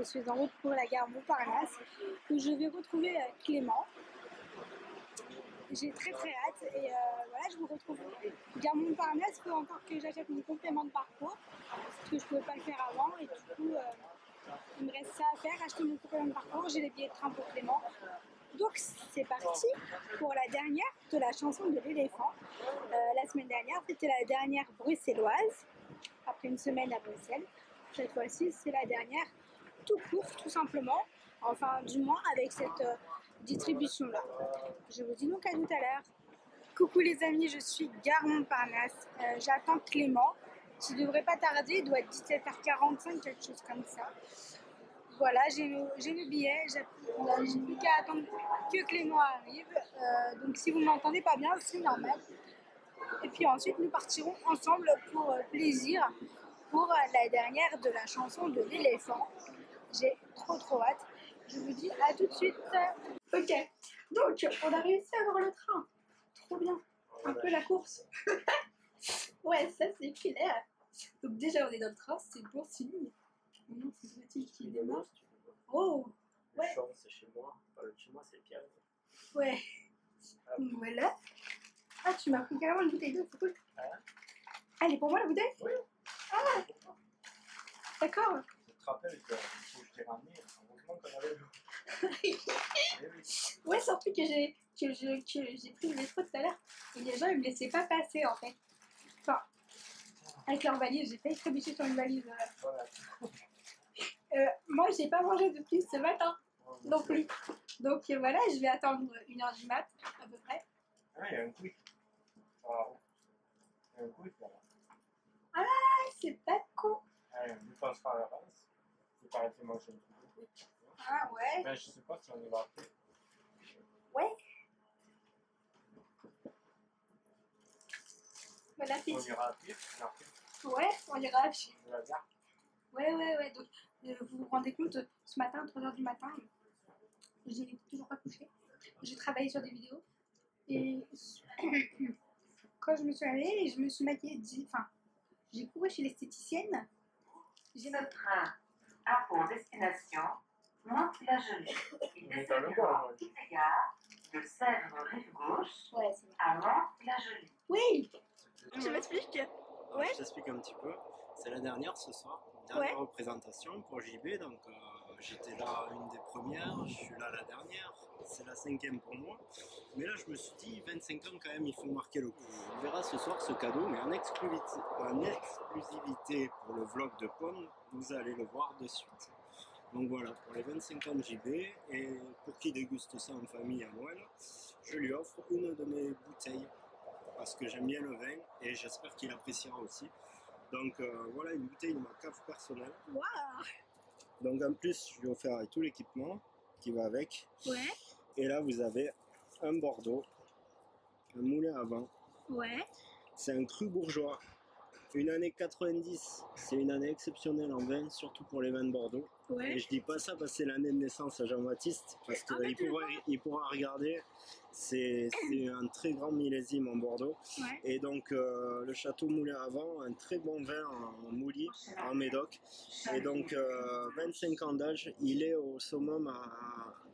suis en route pour la gare Montparnasse où je vais retrouver Clément. J'ai très hâte et voilà, je vous retrouve gare Montparnasse. Il faut encore que j'achète mon complément de parcours parce que je ne pouvais pas le faire avant et du coup il me reste ça à faire, acheter mon complément de parcours. J'ai les billets de train pour Clément. Donc c'est parti pour la dernière de la chanson de l'éléphant. La semaine dernière, c'était la dernière bruxelloise, après une semaine à Bruxelles. Cette fois-ci, c'est la dernière tout court, tout simplement. Enfin, du moins avec cette distribution-là. Je vous dis donc à tout à l'heure. Coucou les amis, je suis gare Montparnasse. J'attends Clément, qui ne devrait pas tarder, il doit être 17h45, quelque chose comme ça. Voilà, j'ai le billet, j'ai plus qu'à attendre que Clément arrive. Donc si vous ne m'entendez pas bien, c'est normal. Et puis ensuite, nous partirons ensemble pour plaisir, pour la dernière de la chanson de l'éléphant. J'ai trop hâte. Je vous dis à tout de suite. Ok, donc on a réussi à avoir le train. Trop bien. Un peu la course. Ouais, ça c'est clair. Donc déjà on est dans le train, c'est bon signe. Maintenant c'est une voiture qui démarre. Oh, ouais. Le champ c'est chez moi, enfin, chez moi c'est Pierre. Ouais. Donc voilà. Ah, tu m'as pris carrément une bouteille d'eau, c'est cool. Elle est pour moi la bouteille? Oui. Ah, d'accord. Je te rappelle que je t'ai ramené, heureusement qu'on avait l'eau. Ouais, surtout que j'ai pris le métro tout à l'heure et les gens ils me laissaient pas passer en fait. Enfin, avec leur valise, j'ai failli trébucher sur une valise. Voilà. Moi, j'ai pas mangé depuis ce matin non plus. Donc voilà, je vais attendre 1h du mat à peu près. Ah, il y a un quick. Ah, il y a un quick là. Ah, c'est pas con. Allez, on lui passe par la race. Faut pas arrêter de manger un truc. Ah ouais. Ben, je sais pas si on y va après. Ouais. Bon On appétit. ira après. Ouais, on ira après. La gare. Ouais. Donc, vous vous rendez compte, ce matin, à 3h du matin, j'ai toujours pas couché. J'ai travaillé sur des vidéos. Et quand je me suis réveillée, je me suis maquillée. Enfin, j'ai couru chez l'esthéticienne. Ce train a pour destination Mantes-la-Jolie. Il desservira Quitte-Gare de Sèvres rive gauche à Mantes-la-Jolie. Oui. Je m'explique. Ouais. Je t'explique un petit peu. C'est la dernière ce soir, dernière représentation pour JB. Donc j'étais là une des premières, je suis là la dernière. C'est la 5e pour moi. Mais là je me suis dit 25 ans quand même, il faut marquer le coup. On verra ce soir ce cadeau, mais en exclusivité pour le vlog de Pond, vous allez le voir de suite. Donc voilà, pour les 25 ans de JB, et pour qui déguste ça en famille à Noël, je lui offre une de mes bouteilles. Parce que j'aime bien le vin et j'espère qu'il appréciera aussi. Donc voilà une bouteille de ma cave personnelle. Wow. Donc en plus, je lui ai offert avec tout l'équipement qui va avec. Ouais. Et là, vous avez un Bordeaux, un moulin à vent. Ouais. C'est un cru bourgeois. Une année 90, c'est une année exceptionnelle en vin, surtout pour les vins de Bordeaux. Ouais. Et je dis pas ça parce que c'est l'année de naissance à Jean-Baptiste, parce qu'il pourra regarder. C'est un très grand millésime en Bordeaux. Ouais. Et donc le château Moulin à Vent, un très bon vin en Mouly, en Médoc. Et donc 25 ans d'âge, il est au summum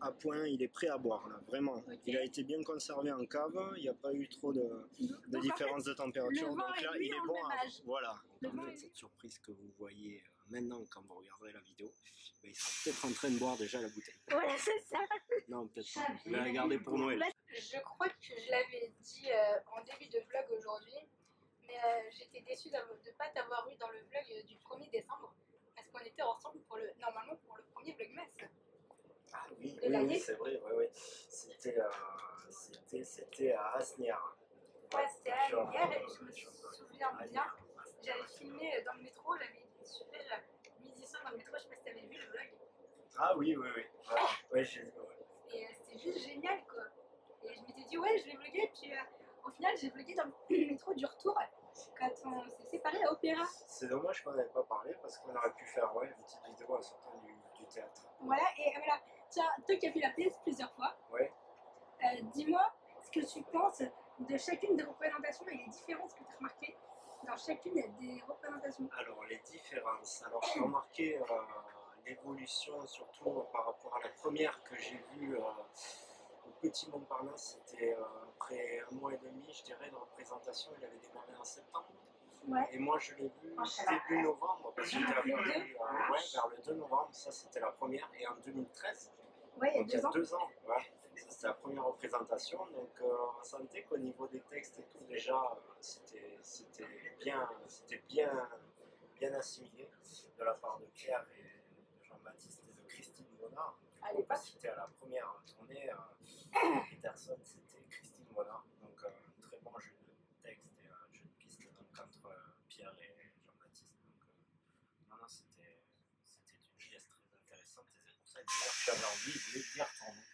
à point, il est prêt à boire là, vraiment. Okay. Il a été bien conservé en cave, il n'y a pas eu trop de différence de température. Donc là, il est bon à... Voilà. Cette surprise que vous voyez maintenant quand vous regarderez la vidéo, ben, il sera peut-être en train de boire déjà la bouteille. Ouais, c'est ça. Non, peut-être pas. Je vais la garder pour Noël. Je crois que je l'avais dit en début de vlog aujourd'hui, mais j'étais déçue de ne pas t'avoir eu dans le vlog du 1er décembre, parce qu'on était ensemble normalement pour le premier vlogmas. Ah oui, c'est vrai, oui. C'était à Asnières. Ouais, c'était à Asnières et je me souviens bien. J'avais filmé dans le métro, j'avais super midi soir dans le métro, je sais pas si t'avais vu le vlog. Ah oui. Ouais, j'ai vu. Et c'était juste génial quoi. Et je m'étais dit ouais je vais vlogger, puis au final j'ai vlogué dans le métro du retour quand on s'est séparés à Opéra. C'est dommage qu'on n'avait pas parlé parce qu'on aurait pu faire une petite vidéo en sortant du théâtre. Voilà, et voilà, tiens, toi qui as fait la pièce plusieurs fois, dis-moi ce que tu penses de chacune des représentations et les différences que tu as remarquées dans chacune des représentations. Alors les différences, alors j'ai remarqué l'évolution, surtout par rapport à la première que j'ai vue au Petit Montparnasse, c'était après un mois et demi, je dirais, de représentation. Il avait démarré en septembre. Ouais. Et moi, je l'ai vu début novembre, parce que j'étais à Paris, vers le 2 novembre, ça c'était la première, et en 2013. Ouais, Donc il y a 2 ans. Ouais. C'était la première représentation, donc on sentait qu'au niveau des textes et tout, déjà, c'était bien assimilé de la part de Pierre et de Jean-Baptiste et de Christine Bonnard. C'était à la première tournée, Peterson, c'était Christine Bonnard, donc un très bon jeu de texte et un jeu de piste donc, entre Pierre et Jean-Baptiste. Donc, non, c'était une pièce très intéressante et c'est pour ça que d'ailleurs j'avais envie d'y retourner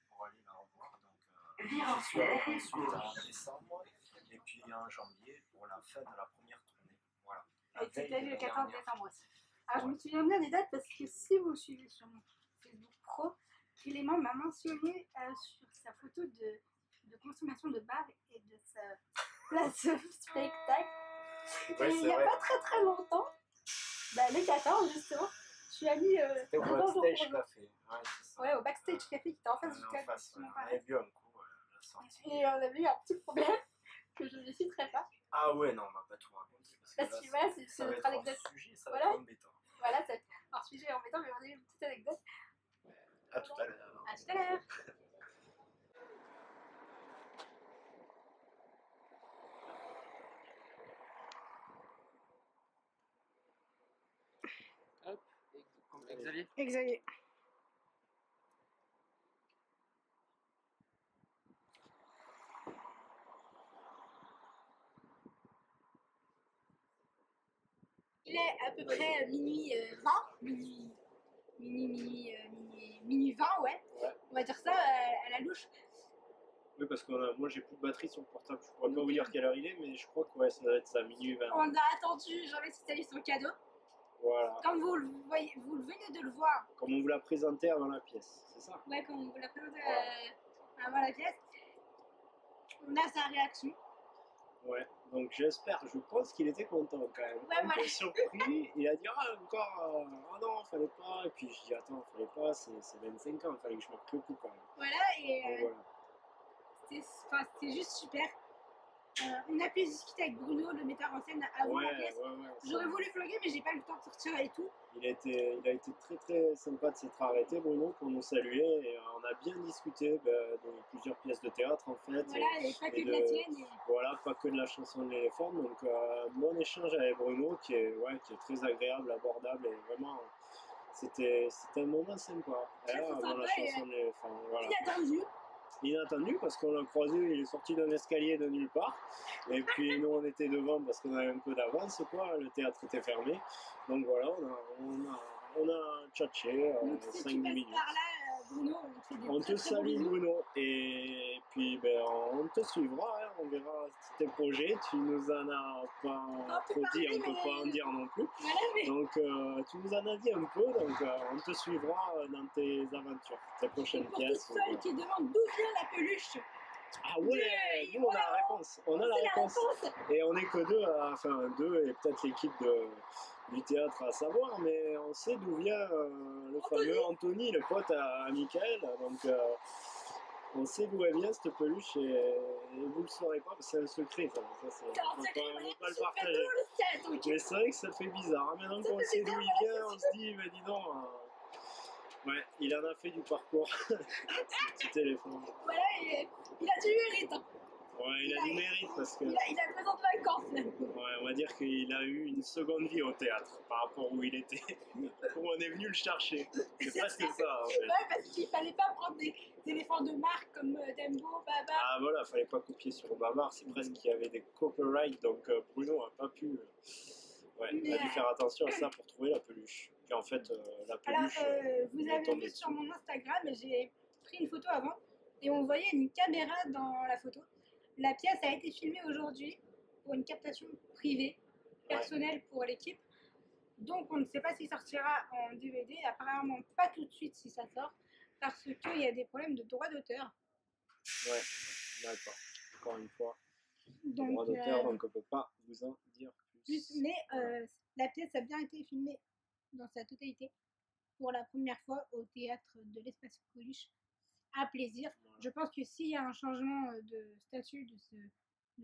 pour aller la revoir. Donc, je suis allé ensuite en décembre et puis en janvier pour la fin de la première tournée. Voilà. Et tu étais le 14 décembre aussi. Alors je me souviens bien des dates parce que si vous le suivez sur mon Facebook pro, Clément m'a mentionné sur sa photo de consommation de bar et de sa place de spectacle. Ouais, et il n'y a pas très longtemps, le 14 justement, je suis allée c'était au Backstage Café. Ouais, au Backstage Café qui était en face du café. On avait vu un coup la sortie. Et on avait eu un petit problème que je ne citerai pas. Ah ouais, non, on m'a pas tout raconté. Parce que voilà, c'est notre anecdote. Ça va être embêtant. Voilà, c'est un sujet embêtant, mais on a eu une petite anecdote. À tout à l'heure. À tout à l'heure. Hop, Xavier. Xavier. Il est à peu près minuit 20, minuit 20, ouais. On va dire ça à la louche. Oui, parce que moi j'ai plus de batterie sur le portable. Je pourrais pas vous dire quelle heure il est, mais je crois que ouais, ça doit être ça, minuit 20. On a attendu Jean-Baptiste installer son cadeau. Voilà. Comme vous le voyez, vous venez de le voir. Comme on vous l'a présenté avant la pièce, c'est ça? Ouais, comme on vous l'a présenté avant la pièce. On a sa réaction. Ouais, donc j'espère, je pense qu'il était content quand même. Ouais, un peu surpris, il a dit encore, ah non, fallait pas. Et puis je dis attends, fallait pas, c'est 25 ans, fallait que je marque le coup quand même. Voilà, et voilà. c'était juste super. On a pu discuter avec Bruno, le metteur en scène, avant la pièce. J'aurais voulu vlogger, mais j'ai pas eu le temps de sortir et tout. Il a été très très sympa de s'être arrêté, Bruno, pour nous saluer. Et on a bien discuté de plusieurs pièces de théâtre en fait. Voilà, et pas que de la tienne. Voilà, pas que de la chanson de l'éléphant. Donc, bon échange avec Bruno qui est très agréable, abordable et vraiment. C'était un moment sympa. Dans la chanson de l'éléphant. Voilà. Inattendu parce qu'on l'a croisé, il est sorti d'un escalier de nulle part. Et puis nous on était devant parce qu'on avait un peu d'avance, quoi. Le théâtre était fermé. Donc voilà, on a tchatché 5-10 minutes. Par là, Bruno, on te salue Bruno. Et puis on te suivra, hein. On verra tes projets. Tu nous en as pas trop dit, on peut pas en dire non plus. Voilà, mais... Donc tu nous en as dit un peu, donc on te suivra dans tes aventures, tes prochaines pièces. Pour tous ceux qui demandent d'où vient la peluche. Ah ouais, nous on a la réponse. On a la réponse. Et on n'est que deux, enfin deux et peut-être l'équipe du théâtre à savoir, mais on sait d'où vient le fameux Anthony, le pote à Michael. Donc on sait d'où elle vient cette peluche et vous le saurez pas, c'est un secret. Ça c'est, on ne peut pas le partager. Mais c'est vrai que ça fait bizarre. Maintenant qu'on sait d'où il vient, on se dit, mais dis donc. Ouais, il en a fait du parcours, ce petit téléphone. Voilà, il a du mérite. Hein. Ouais, il a du mérite parce que... Il a besoin de vacances. Ouais, on va dire qu'il a eu une seconde vie au théâtre par rapport où il était, où on est venu le chercher. C'est presque ça, en fait. Ouais, parce qu'il fallait pas prendre des éléphants de marque comme Dembo, Babar. Ah voilà, fallait pas copier sur Babar, c'est presque qu'il y avait des copyrights, donc Bruno a pas pu... Ouais, il a dû faire attention à ça pour trouver la peluche. Puis en fait, la peluche... Alors, vous avez vu sur mon Instagram, j'ai pris une photo avant et on voyait une caméra dans la photo. La pièce a été filmée aujourd'hui pour une captation privée, personnelle pour l'équipe. Donc on ne sait pas s'il sortira en DVD, apparemment pas tout de suite si ça sort, parce qu'il y a des problèmes de droit d'auteur. Ouais, d'accord. Encore une fois, droit d'auteur, donc on ne peut pas vous en dire plus. Mais la pièce a bien été filmée dans sa totalité. pour la première fois au théâtre de l'Espace Coluche à plaisir. Je pense que s'il y a un changement de statut de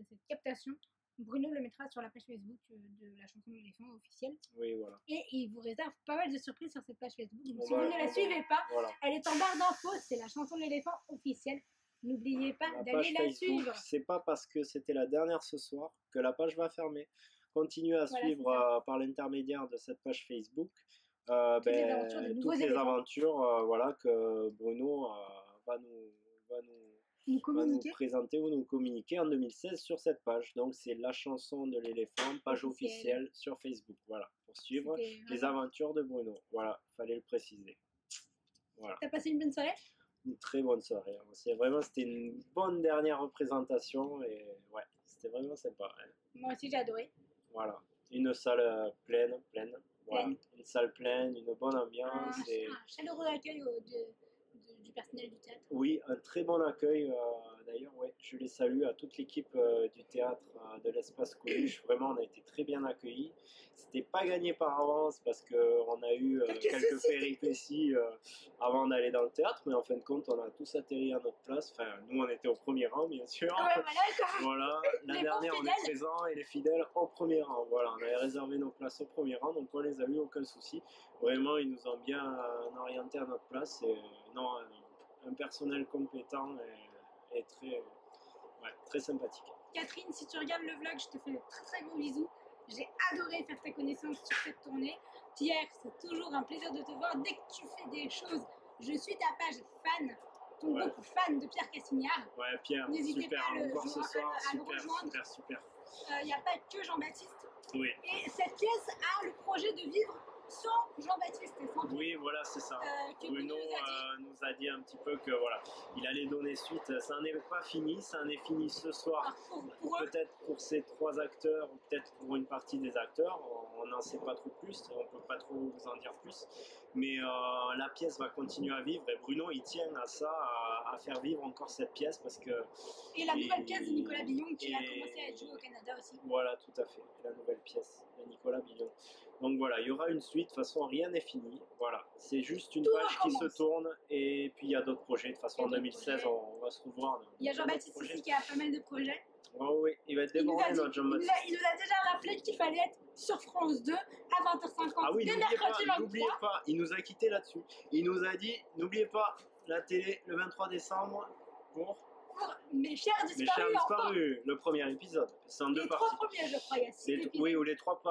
cette captation, Bruno le mettra sur la page Facebook de la chanson de l'éléphant officielle. Oui, voilà. Et il vous réserve pas mal de surprises sur cette page Facebook. Donc, si vous ne la suivez pas, elle est en barre d'infos, c'est la chanson de l'éléphant officielle. N'oubliez pas d'aller la suivre. C'est pas parce que c'était la dernière ce soir que la page va fermer. Continuez à suivre par l'intermédiaire de cette page Facebook toutes les aventures voilà, que Bruno va nous présenter ou nous communiquer en 2016 sur cette page. Donc c'est la chanson de l'éléphant, page officielle sur Facebook. Voilà, pour suivre les aventures de Bruno. Voilà, fallait le préciser. Voilà. T'as passé une bonne soirée? Une très bonne soirée. C'était une bonne dernière représentation et ouais, c'était vraiment sympa. Hein. Moi aussi j'ai adoré. Voilà, une salle pleine. Voilà. Une salle pleine, une bonne ambiance. Un chaleureux accueil du personnel du théâtre. Oui, un très bon accueil. D'ailleurs, ouais, je les salue à toute l'équipe du théâtre de l'Espace Coluche. Vraiment, on a été très bien accueillis. C'était pas gagné par avance parce qu'on a eu quelques péripéties avant d'aller dans le théâtre, mais en fin de compte, on a tous atterri à notre place. Enfin, nous, on était au premier rang, bien sûr. Ouais, voilà, la dernière, on est présent et les fidèles au premier rang. Voilà, on avait réservé nos places au premier rang, donc on les a eu, aucun souci. Vraiment, ils nous ont bien orientés à notre place. Et, non, un personnel compétent et très sympathique. Catherine, si tu regardes le vlog, je te fais de très très gros bisous. J'ai adoré faire ta connaissance sur cette tournée. Pierre, c'est toujours un plaisir de te voir. Dès que tu fais des choses, je suis ta page fan, ton groupe fan de Pierre Cassignard. Ouais, Pierre, n'hésitez super, pas encore ce soir, à le rejoindre. Super. Il n'y a pas que Jean-Baptiste. Oui. Et cette pièce a le projet de vivre sans Jean-Baptiste et sans Pierre. Oui, voilà, c'est ça. Bruno nous a dit un petit peu que voilà, il allait donner suite. Ça n'en est pas fini, ça en est fini ce soir. Peut-être pour ces 3 acteurs, ou peut-être pour une partie des acteurs. On n'en sait pas trop plus, on ne peut pas trop vous en dire plus. Mais la pièce va continuer à vivre et Bruno il tient à ça, à faire vivre encore cette pièce parce que... Et la nouvelle pièce de Nicolas Billon qui a commencé à être jouée au Canada aussi. Voilà, tout à fait, la nouvelle pièce de Nicolas Billon. Donc voilà, il y aura une suite, de toute façon rien n'est fini, voilà, c'est juste une page qui se tourne et puis il y a d'autres projets, de toute façon en 2016 on va se revoir. Il y a Jean-Baptiste aussi qui a pas mal de projets. Oh oui, il va être débordé notre Jean-Baptiste. Il nous a déjà rappelé qu'il fallait être sur France 2 à 20h50. Ah oui, n'oubliez pas, il nous a quitté là-dessus. Il nous a dit, n'oubliez pas, la télé le 23 décembre pour Mes chers disparus, le premier épisode. C'est en 2 parties. Les 3 premiers, je crois. Il y a 6 épisodes. Oui, ou les 3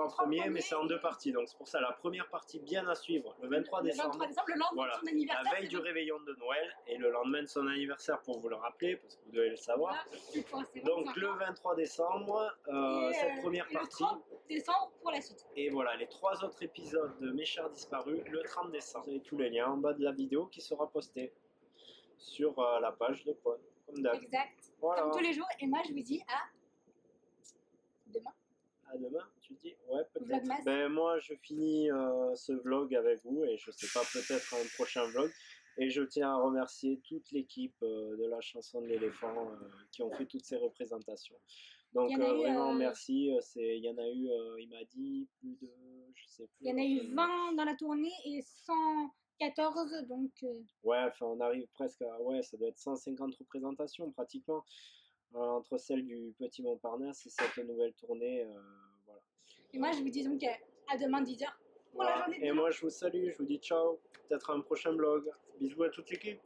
premiers, mais c'est en 2 parties. Donc c'est pour ça la première partie bien à suivre le 23 décembre. Le 23 décembre, le lendemain de son anniversaire. La veille du réveillon de Noël et le lendemain de son anniversaire pour vous le rappeler, parce que vous devez le savoir. Donc le 23 décembre, cette première partie. Le 30 décembre pour la suite. Et voilà, les 3 autres épisodes de Mes chers disparus, le 30 décembre. Vous avez tous les liens en bas de la vidéo qui sera postée sur la page de Pod, comme d'hab. Exact, voilà. Comme tous les jours. Et moi, je vous dis à demain. À demain, tu dis? Ouais, peut-être. Ben, moi, je finis ce vlog avec vous et je sais pas, peut-être un prochain vlog. Et je tiens à remercier toute l'équipe de la chanson de l'éléphant qui ont fait toutes ces représentations. Donc vraiment merci. Il y en a eu, il m'a dit plus de, je sais plus. Il y en a eu 20 dans la tournée et 114 donc. Ouais, enfin on arrive presque à, ouais, ça doit être 150 représentations pratiquement entre celle du Petit Montparnasse et cette nouvelle tournée. Voilà. Et moi je vous dis donc à demain 10h. Voilà. Et moi je vous salue, je vous dis ciao, peut-être un prochain vlog. Bisous à toute l'équipe.